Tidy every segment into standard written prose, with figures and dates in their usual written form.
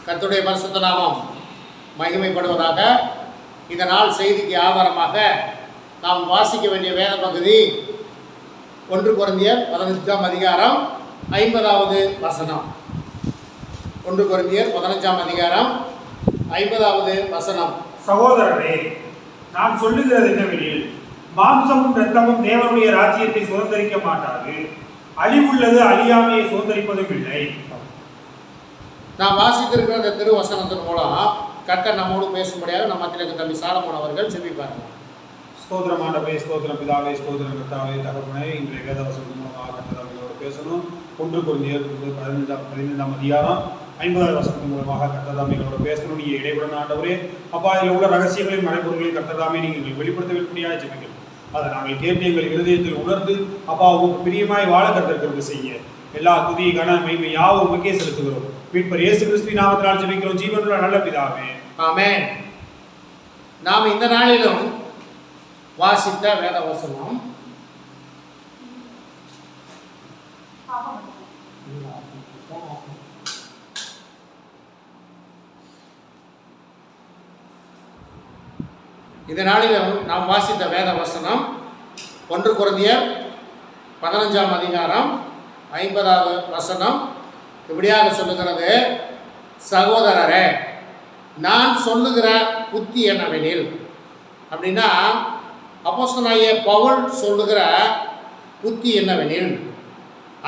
கர்த்தருடைய பரிசுத்த நாமம் மகிமைப்படுவதாக. இந்த நாள் செய்திக்கு ஆதாரமாக நாம் வாசிக்க வேண்டிய வேத பகுதி 1 கொரிந்தியர் 15ஆம் அதிகாரம் 50வது வசனம். 1 கொரிந்தியர் 15ஆம் அதிகாரம் 50வது வசனம். சகோதரரே, நான் சொல்லுகிறது என்னவெனில், மாம்சமும் இரத்தமும் தேவனுடைய ராஜ்யத்தை சுதந்திரிக்க மாட்டாது. அழிவுள்ளது அழியாமையை சுதந்திரிப்பதும் இல்லை. நான் வாசித்திருக்கிற இந்த திருவசனத்தின் மூலம் கர்த்தர் நம்மோடு பேசும்படியாக நம்ம மத்தியில் தம்பி சாலமோன் அவர்கள் செபிப்பார்கள். ஸ்தோத்திரம் ஆண்டவரே, ஸ்தோத்திரம் பிதாவே, ஸ்தோத்திரம் கர்த்தாவே, தகப்பனே. இன்றைய வேத வசனத்தின் மூலமாக கர்த்தர் அவர்களோடு பேசணும். 1 கொரிந்தியர் 15ஆம் அதிகாரம் 50வது வசனத்தின் மூலமாக கர்த்தர் எங்களோட பேசணும். நீங்கள் இடைபெறணும் ஆண்டவரே. அப்பா, இதில் உள்ள ரகசியங்களின் மறைபொருள்களை கர்த்தர் நீங்கள் எங்களுக்கு வெளிப்படுத்த வேண்டிய ஜெபிக்கிறோம். அதை நாங்கள் கேட்டு எங்கள் இருதயத்தில் உணர்ந்து அப்பா உங்களுக்கு பிரியமாய் வாழ கர்த்தர் செய்ய எல்லா துதி கன மகிமை யாவும் உமக்கே செலுத்துகிறோம். மீட்பர் இயேசு கிறிஸ்துவின் நாமத்தினால் ஜெபிக்கிறோம் ஜீவனுள்ள நல்ல பிதாவே, ஆமென். நாம் இந்த நாளிலும் வாசித்த வேத வசனம் இந்த நாளிலும் நாம் வாசித்த வேத வசனம் 1 கொரிந்தியர் 15ஆம் அதிகாரம் 50வது வசனம் இப்படியாக சொல்லுகிறது. சகோதரரே, நான் சொல்லுகிற புத்தி என்னவெனில், அப்படின்னா அப்போஸ்தலனாகிய பவுல் சொல்லுகிற புத்தி என்னவெனில்,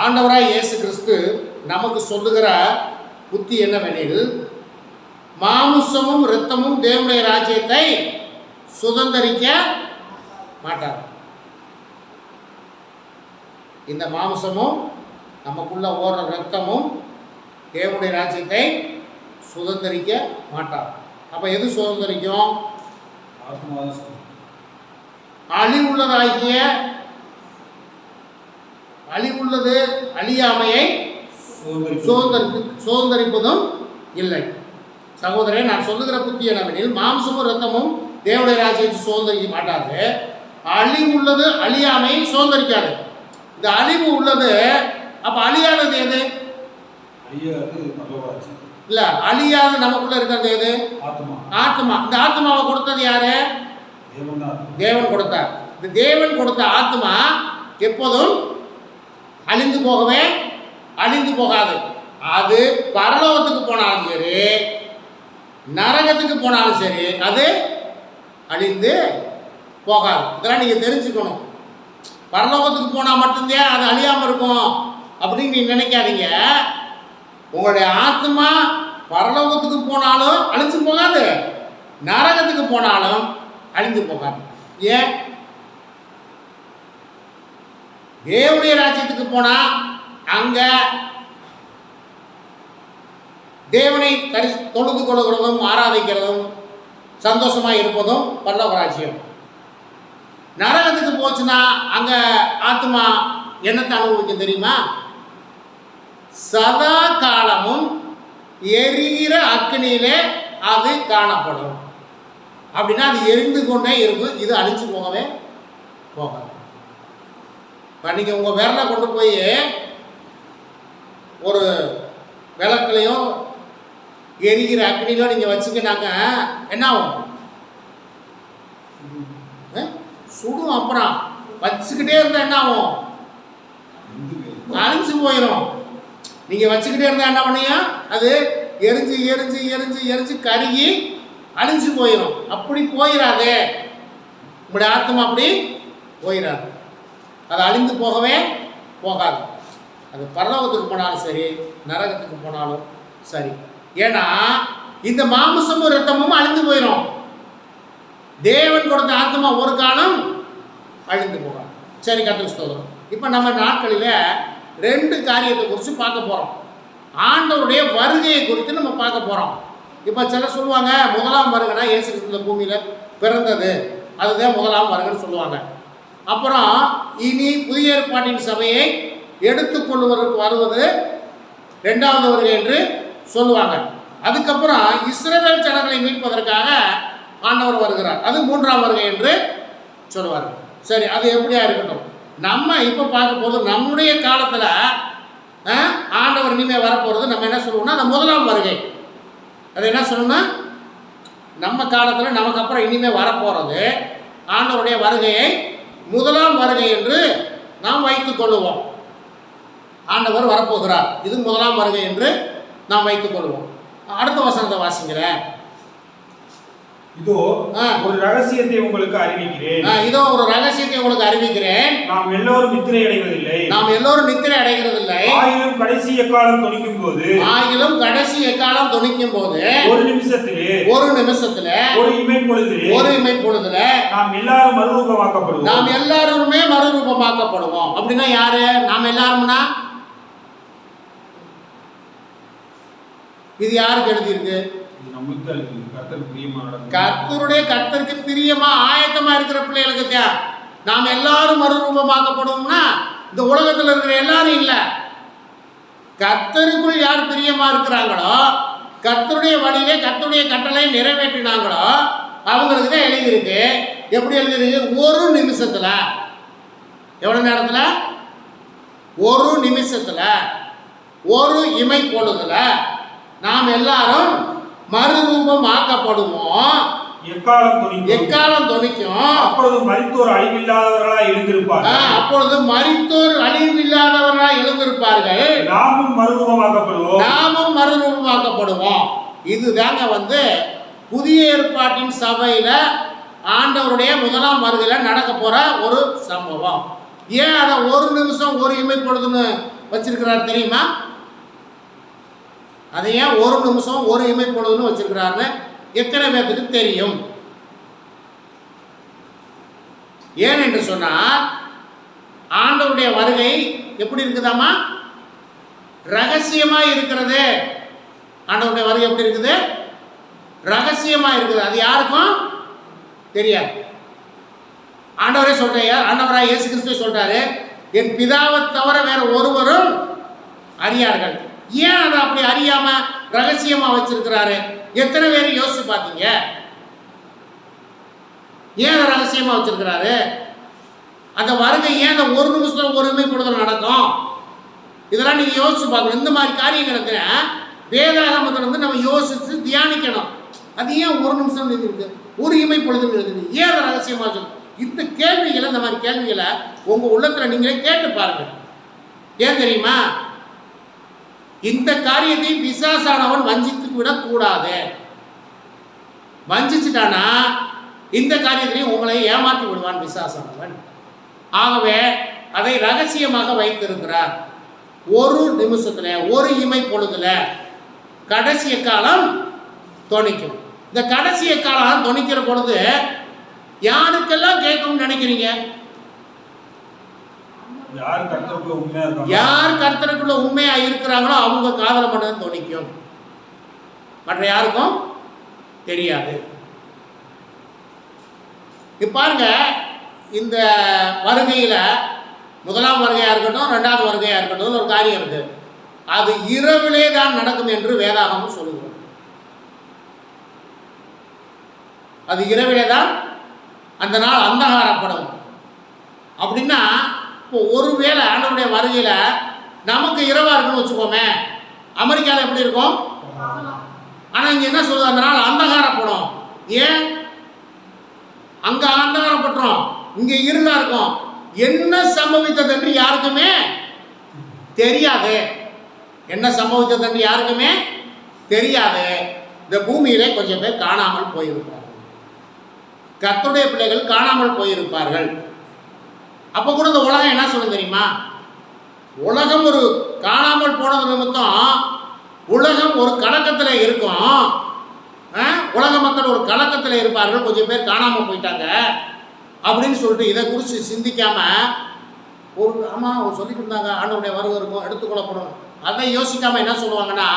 ஆண்டவராய் இயேசு கிறிஸ்து நமக்கு சொல்லுகிற புத்தி என்னவெனில், மாம்சமும் இரத்தமும் தேவனுடைய ராஜ்யத்தை சுதந்திரிக்க மாட்டார். இந்த மாம்சமும் நமக்குள்ள ஓடுற இரத்தமும் தேவனுடைய ராஜ்யத்தை சுதந்திரிக்க மாட்டார். அப்ப எது சுதந்திரிக்கும்? அழிவுள்ளது அழியாமையை சுதந்திரிப்பதும் இல்லை. சகோதரே, நான் சொல்லுகிற புத்தி என்னவெனில், மாம்சமும் இரத்தமும் தேவனுடைய ராஜ்யத்தை சுதந்திரிக்க மாட்டாது. அழிவுள்ளது அழியாமையை சுதந்திரிக்காது. இந்த அழிவு உள்ளது, அப்ப அழியாதது எது? இல்ல, அழியாது நமக்குள்ள இருக்கிறது எது? ஆத்மா. இந்த ஆத்மாவை கொடுத்தது யாரு? தேவன் கொடுத்தார். இந்த தேவன் கொடுத்த ஆத்மா எப்போதும் அழிந்து போகாது. அது பரலோகத்துக்கு போனாலும் சரி, நரகத்துக்கு போனாலும் சரி, அது அழிந்து போகாது. இதெல்லாம் நீங்க தெரிஞ்சுக்கணும். பரலோகத்துக்கு போனால் மட்டும்தான் அது அழியாமல் இருக்கும் அப்படின்னு நீ நினைக்காதீங்க. உங்களுடைய ஆத்மா பரலோகத்துக்கு போனாலும் அழிஞ்சு போகாது, நரகத்துக்கு போனாலும் அழிந்து போகாது. ஏன்? தேவனுடைய ராஜ்யத்துக்கு போனா அங்க தேவனை தொழுது கொள்கிறதும் ஆராதிக்கிறதும் சந்தோஷமா இருப்பதும் பரலோக ராஜ்யம். நரகத்துக்கு போச்சுன்னா அங்க ஆத்மா என்னத்தை அனுபவிக்கும் தெரியுமா? சதா காலமும் எரிகிற அக்னியிலே அது காணப்படும். அப்படின்னா அது எரிந்து கொண்டே இருக்கும். இது அழிஞ்சு போகவே போகாது. இப்போ நீங்கள் உங்கள் விரலை கொண்டு போய் ஒரு விளக்குலையோ எரிகிற அக்னியிலோ நீங்கள் வச்சுக்கினாங்க, என்ன ஆகும்? சுடும். அப்புறம் வச்சுக்கிட்டே இருந்தால் என்ன ஆகும்? அழிஞ்சு போயிடும். நீங்கள் வச்சுக்கிட்டே இருந்தால் என்ன பண்ணியா? அது எரிஞ்சு எரிஞ்சு எரிஞ்சு எரிஞ்சு கருகி அழிஞ்சு போயிடும். அப்படி போயிடாதே, உங்களுடைய ஆத்மா அப்படி போயிடாது. அது அழிந்து போகவே போகாது. அது பரலோகத்துக்கு போனாலும் சரி, நரகத்துக்கு போனாலும் சரி. ஏன்னா இந்த மாம்சமும் இரத்தமும் அழிந்து போயிடும். தேவன் கொடுத்த ஆத்மா ஒரு காலம் அழிந்து போகாது. சரி, கர்த்தருக்கு ஸ்தோத்திரம். இப்போ நம்ம நாட்களில் 2 காரியத்தை குறித்து பார்க்க போகிறோம். ஆண்டவருடைய வருகையை குறித்து நம்ம பார்க்க போகிறோம். இப்போ சிலர் சொல்லுவாங்க, முதலாம் வருகைனா இயேசு கிறிஸ்து பூமியில் பிறந்தது, அதுதான் முதலாம் வருகைன்னு சொல்லுவாங்க. அப்புறம் இனி புதிய ஏற்பாட்டின் சபையை எடுத்துக்கொள்வதற்கு வருவது 2வது வருகை என்று சொல்லுவாங்க. அதுக்கப்புறம் இஸ்ரவேல் ஜனங்களை மீட்பதற்காக ஆண்டவர் வருகிறார், அது 3ஆம் வருகை என்று சொல்லுவார்கள். சரி, அது எப்படியா இருக்கட்டும். நம்ம இப்போ பார்க்க போது நம்முடைய காலத்தில் ஆண்டவர் இனிமேல் வரப்போகிறது நம்ம என்ன சொல்லுவோம்னா அந்த முதலாம் வருகை. அது என்ன சொல்லணும், நம்ம காலத்தில் நமக்கு அப்புறம் இனிமேல் வரப்போகிறது ஆண்டவருடைய வருகையை முதலாம் வருகை என்று நாம் வைத்துக் கொள்ளுவோம். ஆண்டவர் வரப்போகிறார், இது முதலாம் வருகை என்று நாம் வைத்துக் கொள்வோம். அடுத்த வசனத்தை வாசிக்கிறேன். இதோ ஒரு ரகசியத்தை உங்களுக்கு அறிவிக்கிறேன். இதோ ஒரு ரகசியத்தை உங்களுக்கு அறிவிக்கிறேன். நாம் எல்லோரும் நித்திரை அடைவதில்லை. நாம் எல்லோரும் நித்திரை அடைகிறதில்லை. ஆயிலும் கடைசி எக்காலம் தொனிக்கும் போது, ஆயிலும் கடைசி எக்காலம் தொனிக்கும் போது, ஒரு நிமிஷத்திலே ஒரு இமை பொழுதிலே நாம் எல்லாரும் மறுரூபமாக்கப்படுவோம். நாம் எல்லாருமே மறுரூபமாக்கப்படுவோம். அப்படின்னா யாரு நாம் எல்லாரும்னா? இது யாருக்கு எழுதியிருக்கு? கர்த்தருக்கு பிரியமா ஆயத்தமா இருக்கிற பிள்ளைகளுக்கு. நாம் எல்லாரும் மறுரூபமாக்கப்படுவோம்னா இந்த உலகத்தில் இருக்கிற எல்லாரும் இல்ல, கர்த்தருக்குள் யார் பிரியமா இருக்கிறாங்களோ, கர்த்தருடைய வழியிலே கர்த்தருடைய கட்டளை நிறைவேற்றினாங்களோ அவங்களுக்கு தான் எழுதியிருக்கு. எப்படி எழுதியிருக்கு? ஒரு நிமிஷத்துல. எவ்வளவு நேரத்துல? ஒரு நிமிஷத்துல, ஒரு இமை பொழுதுல நாம் எல்லாரும் மறுரூபம் ஆக்கப்படுவோம். எக்காலம் தொனிக்கும். அப்பொழுது மரித்தோர் அழிவில்லாதவர்களாய் எழுந்திருப்பார்கள். அப்பொழுது மரித்தோர் அழிவில்லாதவர்களாய் எழுந்திருப்பார்கள். நாமும் மறுரூபமாக்கப்படுவோம். இதுதாங்க புதிய ஏற்பாட்டின் சபையில ஆண்டவருடைய முதலாம் வருகையில நடக்க போற ஒரு சம்பவம். ஏன் அதை ஒரு நிமிஷம் ஒரு இமை பொழுதுன்னு வச்சிருக்கிறார் தெரியுமா? அதை ஏன் ஒரு நிமிஷம் ஒரு இமை பொழுதுன்னு வச்சிருக்கிறாருன்னு எத்தனை பேருக்கு தெரியும்? ஏன் என்று சொன்னால் ஆண்டவருடைய வருகை எப்படி இருக்குதாமா? ரகசியமா இருக்கிறது. ஆண்டவருடைய வருகை எப்படி இருக்குது? ரகசியமா இருக்குது. அது யாருக்கும் தெரியாது. ஆண்டவரே சொல்றாரு, ஆண்டவராய் இயேசு கிறிஸ்து சொல்றாரு, என் பிதாவை தவிர வேற ஒருவரும் அறியார்கள். ஏன் அதை அப்படி அறியாம ரகசியமா வச்சிருக்கிறாரு? எத்தனை பேர் யோசிச்சு பார்த்தீங்க? ஏன் அதை ரகசியமா வச்சிருக்கிறாரு? அந்த வருகை ஏன் அந்த ஒரு நிமிஷத்துல ஒரு இமை பொழுதுல நடக்கும்? இதெல்லாம் நீங்க யோசிச்சு பார்க்கணும். இந்த மாதிரி காரியங்களுக்கு வேதாகமத்துல நம்ம யோசிச்சு தியானிக்கணும். அது ஏன் ஒரு நிமிஷம் இருக்கு, ஒரு இமை பொழுது எழுதுது, ஏன் அதை ரகசியமா சொல்லணும்? இந்த கேள்விகளை, இந்த மாதிரி கேள்விகளை உங்க உள்ளத்துல நீங்களே கேட்டு பாருங்க. ஏன் தெரியுமா? இந்த காரியத்தை பிசாசானவன் வஞ்சித்து விடக்கூடாது. வஞ்சிச்சுட்டானா இந்த காரியத்திலையும் உங்களை ஏமாற்றி விடுவான் பிசாசானவன். ஆகவே அதை ரகசியமாக வைத்திருக்கிறார். ஒரு நிமிஷத்துல, ஒரு இமை பொழுதுல கடைசி காலம் தொனிக்கும். இந்த கடைசி காலம் தொனிக்கிற பொழுது யாருக்கெல்லாம் கேட்கும்னு நினைக்கிறீங்க? யார் கர்த்தருக்குள்ள உண்மையா இருக்கிறாங்களோ அவங்க காதல மட்டும் தொனிக்கும், மற்ற யாருக்கும் தெரியாது. பாருங்க, இந்த வருகையில முதலாம் வருகையா இருக்கட்டும், இரண்டாவது வருகையா இருக்கட்டும், ஒரு காரியம் இருக்கு. அது இரவிலே தான் நடக்கும் என்று வேதாகமம் சொல்லுகிறோம். அது இரவிலே தான் அந்த நாள் அந்தகாரப்படும். அப்படின்னா இப்போ ஒருவேளை ஆண்டவருடைய வருகையில நமக்கு இரவா இருக்குன்னு வச்சுக்கோமே, அமெரிக்காவில் எப்படி இருக்கும்? ஆனா இங்க என்ன சொல்லுது? அந்த நாள் அந்தகாரப்படும். ஏன்? அங்க அந்தகாரப்பட்டுரும், இங்க இருளா இருக்கும். என்ன சம்பவித்தது என்று யாருக்குமே தெரியாது. என்ன சம்பவித்தது என்று யாருக்குமே தெரியாது. இந்த பூமியிலே கொஞ்சம் பேர் காணாமல் போயிருப்பார்கள். கர்த்தருடைய பிள்ளைகள் காணாமல் போயிருப்பார்கள். அப்போ கூட இந்த உலகம் என்ன சொல்ல தெரியுமா? உலகம் ஒரு காணாமல் போனது நிமித்தம் உலகம் ஒரு கலக்கத்தில் இருக்கும். உலக மக்கள் ஒரு கலக்கத்தில் இருப்பார்கள், கொஞ்சம் பேர் காணாமல் போயிட்டாங்க அப்படின்னு சொல்லிட்டு இதை குறித்து சிந்திக்காம ஒரு அவர் சொல்லிட்டு இருந்தாங்க ஆண்டவருடைய வருகை இருக்கும், எடுத்துக்கொள்ளப்படும். அதை யோசிக்காம என்ன சொல்லுவாங்கன்னா,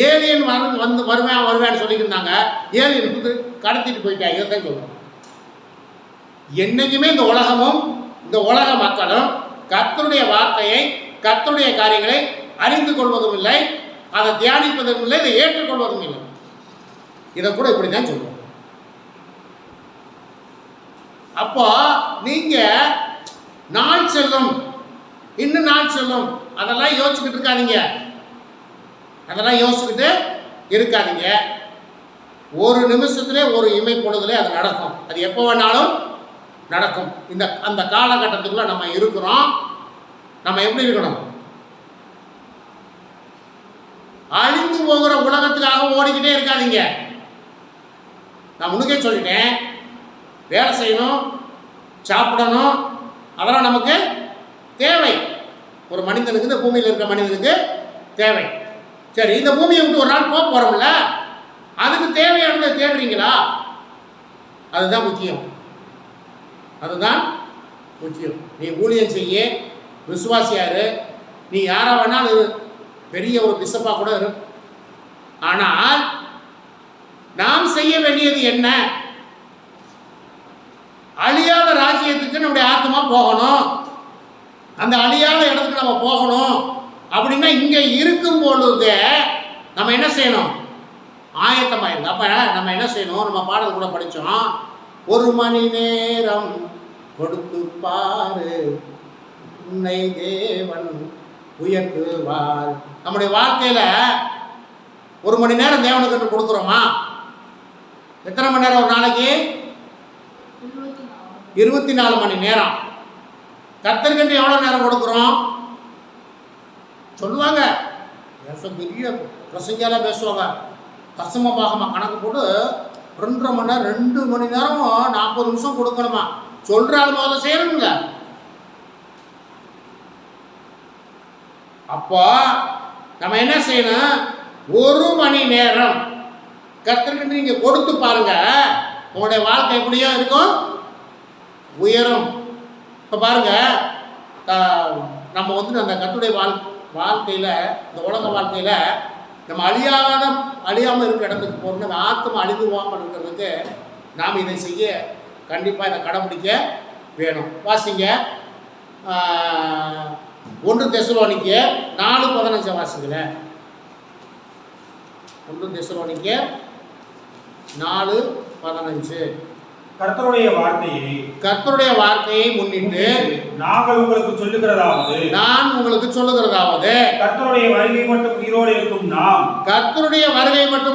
ஏலியன் வருவேன்னு சொல்லிட்டு இருந்தாங்க, ஏலியன் வந்து கடத்திட்டு போயிட்டாங்க. இதைத்தான் சொல்லுவாங்க. என்னைக்குமே இந்த உலகமும் இந்த உலக மக்களும் கர்த்தருடைய வார்த்தையை, கர்த்தருடைய காரியங்களை அறிந்து கொள்வதும் இல்லை, அதை தியானிப்பதும் இல்லை, இதை ஏற்றுக்கொள்வதும் இல்லை. இதை கூட இப்படிதான் சொல்லுவோம். அப்போ நீங்க நாள் செல்லும், இன்னும் நாள் செல்லும், அதெல்லாம் யோசிச்சுக்கிட்டு இருக்காதீங்க. அதெல்லாம் யோசிச்சுக்கிட்டு இருக்காதீங்க. ஒரு நிமிஷத்துல ஒரு இமை பொழுதுல அது நடக்கும். அது எப்போ வேணாலும் நடக்கும். அந்த காலகட்டத்துக்குள்ள நம்ம இருக்கிறோம். நம்ம எப்படி இருக்கணும்? அழிந்து போகிற உலகத்துக்காக ஓடிக்கிட்டே இருக்காதீங்க. நான் முன்னுக்கே சொல்லிட்டேன், வேலை செய்யணும், சாப்பிடணும், அதெல்லாம் நமக்கு தேவை. ஒரு மனிதனுக்கு, இந்த பூமியில் இருக்கிற மனிதனுக்கு தேவை. சரி, இந்த பூமியை விட்டு ஒரு நாள் போக போறோம்ல, அதுக்கு தேவையானதை தேடுறீங்களா? அதுதான் முக்கியம். அதுதான் முக்கியம். நீ ஊழியம் செய்ய, விசுவாசியாரு, நீ யாரா வேணாலும் பெரிய ஒரு பிசப்பா கூட இரு. ஆனால் நாம் செய்ய வேண்டியது என்ன? அழியாத ராஜ்யத்துக்கு நம்முடைய ஆத்மா போகணும். அந்த அழியாத இடத்துக்கு நம்ம போகணும் அப்படின்னா இங்க இருக்கும் பொழுது நம்ம என்ன செய்யணும்? ஆயத்தமாயிருங்க. அப்ப நம்ம என்ன செய்யணும்? நம்ம பாடல் கூட படித்தோம், 1 மணி நேரம் கொடுத்து பாரு, உன்னை தேவன் உயர்த்துவார். நம்முடைய வாழ்க்கையில 1 மணி நேரம் தேவனுக்கு கொடுக்குறோமா? எத்தனை மணி நேரம் ஒரு நாளைக்கு? 24 மணி நேரம். கர்த்தருக்கு எவ்வளவு நேரம் கொடுக்குறோம்? சொல்லுவாங்க, பெரிய பிரசங்கியால பேசுவாங்க, தசம பாகமா கணக்கு போட்டு 2.5 மணி நேரம் 2 மணி நேரம் 40 நிமிஷம் கொடுக்கணுமா? சொல்ற ஆள் முதல்ல செய்யணுங்க. அப்போ நம்ம என்ன செய்யணும்? 1 மணி நேரம் கர்த்தருக்கு நீங்க கொடுத்து பாருங்க, உங்களுடைய வாழ்க்கை எப்படியோ இருக்கும், உயரும். இப்போ பாருங்க, நம்ம வந்து அந்த கர்த்தருடைய வாழ்க்கையில், இந்த உலக வாழ்க்கையில் நம்ம அழியாமல் இருக்கிற இடத்துக்கு போகணும். அந்த ஆத்மா அழிந்து போகாமல் இருக்கிறதுக்கு நாம் இதை செய்ய கண்டிப்பாக இதை கடைபிடிக்க வேணும். வாசிங்க 1 தெசலோனிக்கேயர் 4:15 வாசிங்களேன். 1 தெசலோனிக்கேயர் 4:15. கர்த்தருடைய வார்த்தையை முன்னிட்டு நான் உங்களுக்கு சொல்லுகிறதாவது, கர்த்தருடைய வருகை மட்டும்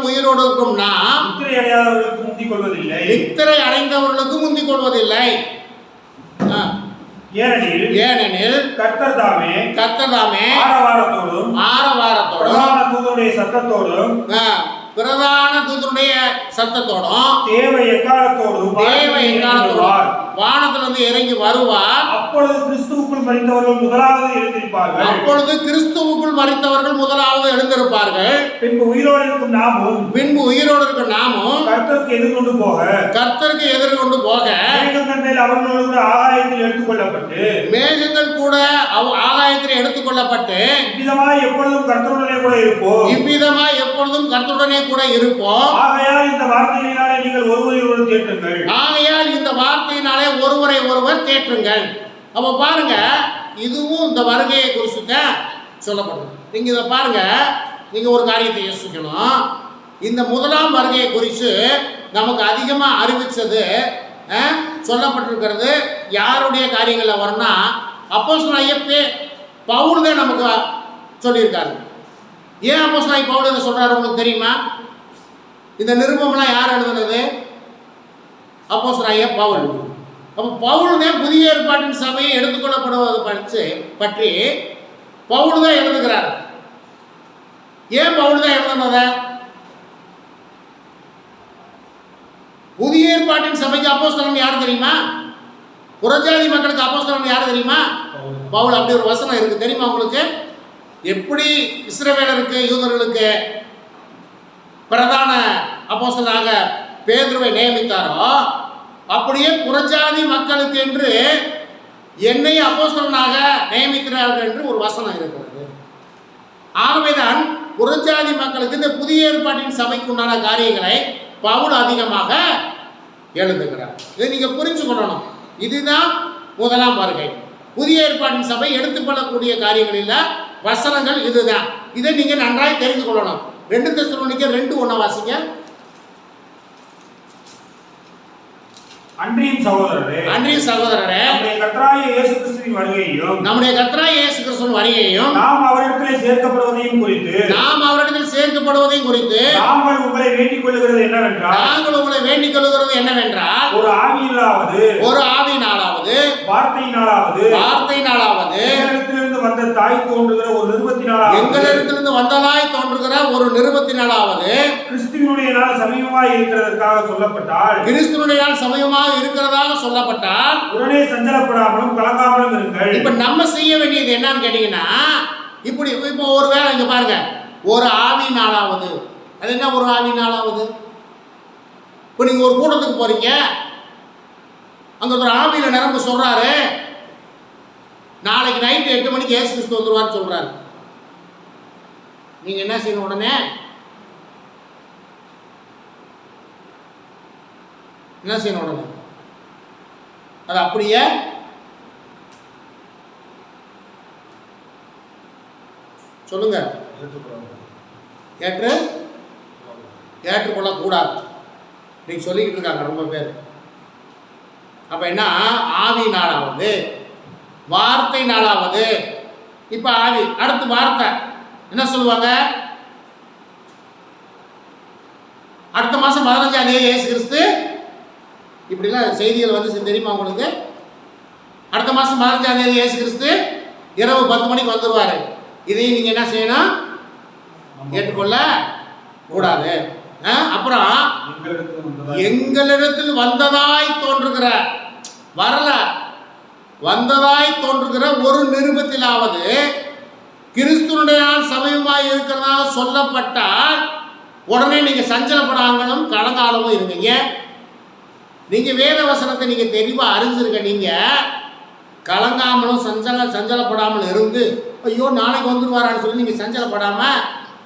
உயிரோடு இருக்கும் நாம் நித்திரை அடைந்தவர்களுக்கு முந்திக் கொள்வதில்லை. ஏனெனில் கர்த்தர் தாமே ஆரவாரத்தோடும் பிரதான தூதனுடைய சத்தத்தோடும் தேவை எக்காலத்தோடும் வானத்திலிருந்து இறங்கி வருவார். அப்பொழுது கிறிஸ்துவுக்குள் மரித்தவர்கள் முதலாவது எழுந்திருப்பார்கள். பின்பு உயிரோடு இருக்கும் நாமும் கர்த்தருக்கு எதிர்கொண்டு போக மேகங்கள் கூட ஆகாயத்தில் எடுத்துக்கொள்ளப்பட்டு இவ்விதமாய் எப்பொழுதும் கர்த்தருடனே கூட இருப்போம். ஆகையால் இந்த வார்த்தையினாலே ஒருவரை ஒருவர் தேற்றுங்கள். அப்ப பாருங்க, இதுவும் இந்த வருகையை குறித்து தான் சொல்லப்படுது. நீங்க இதை பாருங்க, நீங்க ஒரு காரியத்தை யோசிக்கணும். இந்த முதலாம் வருகையை குறித்து நமக்கு அதிகமா அறிவிச்சது சொல்லப்பட்டிருக்கிறது யாருடைய காரியங்களில் வரும்னா, அப்போஸ்தலனாகிய பவுல் தான் நமக்கு சொல்லியிருக்காரு. ஏன் அப்போஸ்தலனாகிய பவுல் இதை சொல்றாரு உங்களுக்கு தெரியுமா? இந்த நிருபம்லாம் யார் எழுதுனது? அப்போஸ்தலனாகிய பவுல். அப்போ பவுல் தான் புதிய ஏற்பாட்டின் சபையை எடுத்துக்கொள்ளப்படுவது பற்றி பவுல் தான் எழுதுகிறார். ஏன் பவுல் தான் எழுதுனத? புதிய ஏற்பாட்டின் சபைக்கு அப்போஸ்தலன் யார் தெரியுமா? புறஜாதி மக்களுக்கு அப்போஸ்தலன் யார் தெரியுமா? பவுல். அப்படி ஒரு வசனம் இருக்கு தெரியுமா உங்களுக்கு? எப்படி இஸ்ரவேலருக்கு யூதர்களுக்கு பிரதான அப்போஸ்தலனாக பேதுருவை நியமித்தாரோ, அப்படியே புறஜாதி மக்களுக்கு என்று என்னை அப்போஸ்தலனாக நியமிக்கிறார்கள் என்று ஒரு வசனம் இருக்கிறது. ஆகவேதான் புறஜாதி மக்களுக்கு இந்த புதிய ஏற்பாட்டின் சபைக்கு உண்டான காரியங்களை பவுல் அதிகமாக எழுதுகிறார். இதை நீங்க புரிஞ்சு கொள்ளணும். இதுதான் முதலாம் வருகை. புதிய ஏற்பாட்டின் சபை எடுத்துக்கொள்ளக்கூடிய காரியங்களில் வசனங்கள் இதுதான். இதை நீங்க நன்றாய் தெரிந்து கொள்ளணும். 2 தெசலோனிக்கேயர் 2:1 வாசிங்க. அன்றியும் சகோதரரே, நம்முடைய கர்த்தராகிய இயேசு கிறிஸ்துவின் வருகையையும் நாம் அவரிடத்தில் சேர்க்கப்படுவதையும் குறித்து நாங்கள் உங்களை வேண்டிக் கொள்ளுகிறது என்னவென்றால் ஒரு ஆவியினாலாவது வார்த்தையினாலாவது எங்களிடத்திலிருந்து வந்ததாய் தோன்றுகிற ஒரு நிருபத்தினாலாவது கிறிஸ்துவினுடைய நாள் சமீபமாய் இருக்கிறதற்காக சொல்லப்பட்டால் உடனே சஞ்சலப்படாமலும் கலங்காமலும் இருங்கள். இப்ப நம்ம செய்ய வேண்டியது என்னன்னு கேட்டீங்கன்னா, இப்போ ஒருவேளை இங்க பாருங்க, ஒரு ஆவியினாலாவது, அது என்ன ஒரு ஆவியினாலாவது? இப்போ நீங்க ஒரு கூட்டத்துக்கு போறீங்க, அங்க ஒரு ஆவியில நிரம்ப சொல்றாரு, நாளைக்கு நைட்டு 8 மணிக்கு இயேசு கிறிஸ்து வந்துருவான்னு சொல்றாரு. நீங்க என்ன செய்யணும்? உடனே என்ன செய்யணும்? உடனே அது அப்படியே சொல்லுங்க, ஏற்றுக்கொள்ளக்கூடாது. நீங்க சொல்லிக்கிட்டு இருக்காங்க ரொம்ப பேர். அப்ப என்ன? ஆவியினாலாவது வார்த்தையினாலாவது. இப்ப ஆவி, அடுத்து வார்த்தை. என்ன சொல்லுவாங்க? அடுத்த மாசம் 15ஆம் தேதி இயேசு கிறிஸ்து, இப்படிலாம் செய்திகள் வந்து தெரியுமா உங்களுக்கு? அடுத்த மாசம் 15ஆம் தேதி இயேசு கிறிஸ்து இரவு 10 மணிக்கு வந்துருவாரு. இதையும் நீங்க என்ன செய்யணும்? ஏற்றுக்கொள்ள கூடாது. அப்புறம் எங்களிடத்தில் வந்ததாய் தோன்றுகிற ஒரு நிருபத்திலாவது கிறிஸ்துவனுடைய நாள் சமயமாய் இருக்கிறதாக சொல்லப்பட்டால் உடனே நீங்க சஞ்சலப்படாமலும் கலங்காலமும் இருந்தீங்க. நீங்க வேத வசனத்தை நீங்க தெளிவா அறிஞ்சிருக்க, நீங்க கலங்காமலும் சஞ்சலப்படாமல் இருந்து, ஐயோ நாளைக்கு வந்துருவாரான்னு சொல்லி நீங்க சஞ்சலப்படாம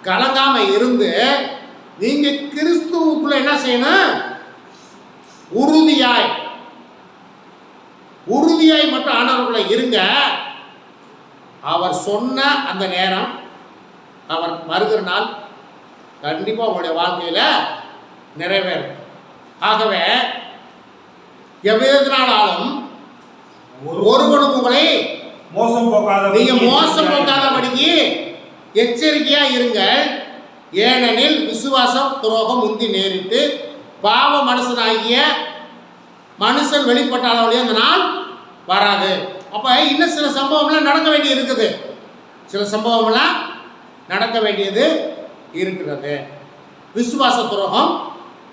கலங்காம இருந்து, நீங்க கிறிஸ்துவுக்குள்ள என்ன செய்யணும்? உறுதியாய் மட்டும் ஆண்டவருக்குள்ள இருங்க. அவர் சொன்ன அந்த நேரம், அவர் வருகிற நாள் கண்டிப்பா உங்களுடைய வாழ்க்கையில நிறைவேறும். ஆகவே எவ்விதத்தினாலும் ஒருவனும் உங்களை மோசம் போக்காதபடிக்கு எச்சரிக்கையா இருங்க. ஏனெனில் விசுவாசம் துரோகம் முந்தி நேரிட்டு பாவ மனுஷன் வெளிப்பட்டாலே அந்த நாள் வராது. அப்ப இன்னும் சில சம்பவம்லாம் நடக்க வேண்டியது இருக்கிறது. விசுவாச துரோகம்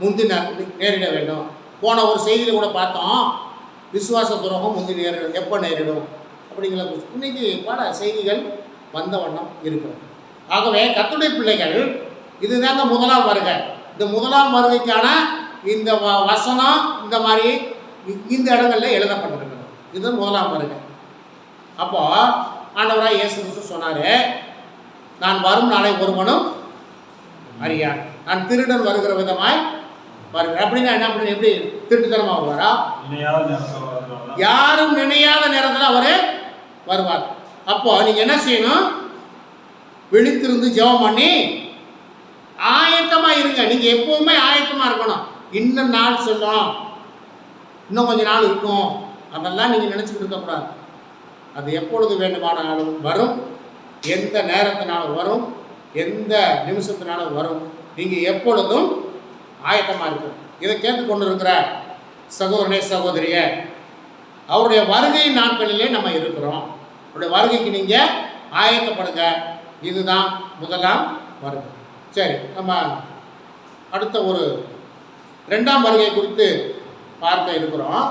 முந்தி நேரிட வேண்டும். போன ஒரு செய்தியில் கூட பார்த்தோம், விசுவாச துரோகம் முந்தி நேரிடும். எப்போ நேரிடும் அப்படிங்கிற இன்னைக்கு பல செய்திகள் வந்த வண்ணம் இருக்கிறது. ஆகவே கர்த்தருடைய பிள்ளைகள், இதுதாங்க முதலாம் வருகை. இந்த முதலாம் வருகைக்கான இந்த வசனம் இந்த மாதிரி இந்த இடங்கள்ல எழுதப்பட்டிருக்கிறது. இது முதலாம் வருகை. அப்போ ஆண்டவராய் இயேசு கிறிஸ்து சொன்னாரு, நான் வரும் நாளை ஒருவனும் அறியான், நான் திருடன் வருகிற விதமாய் வருகிறேன். அப்படின்னா என்ன பண்ண? எப்படி திருட்டுத்தனமா வருவாரா? யாரும் நினையாத நேரத்தில் அவரு வருவார். அப்போ நீங்க என்ன செய்யணும்? விழித்திருந்து ஜெபம் பண்ணி ஆயத்தமா இருங்க. நீங்க எப்பவுமே ஆயத்தமா இருக்கணும். இன்னும் நாள் சொல்லும், இன்னும் கொஞ்ச நாள் இருக்கும், அதெல்லாம் நீங்க நினைச்சுக்கிட்டு இருக்கக்கூடாது. அது எப்பொழுது வேண்டுமானாலும் வரும், எந்த நேரத்தினாலும் வரும், எந்த நிமிஷத்தினாலும் வரும். நீங்க எப்பொழுதும் ஆயத்தமா இருக்கும். இதை கேட்டுக்கொண்டு இருக்கிற சகோதரனே சகோதரிய, அவருடைய வருகை நாட்களிலே நம்ம இருக்கிறோம். அவருடைய வருகைக்கு நீங்க ஆயத்தப்படுங்க. இதுதான் முதலாம் வருகை. சரி, நம்ம அடுத்த ஒரு 2ஆம் வருகை குறித்து பார்க்க இருக்கிறோம்.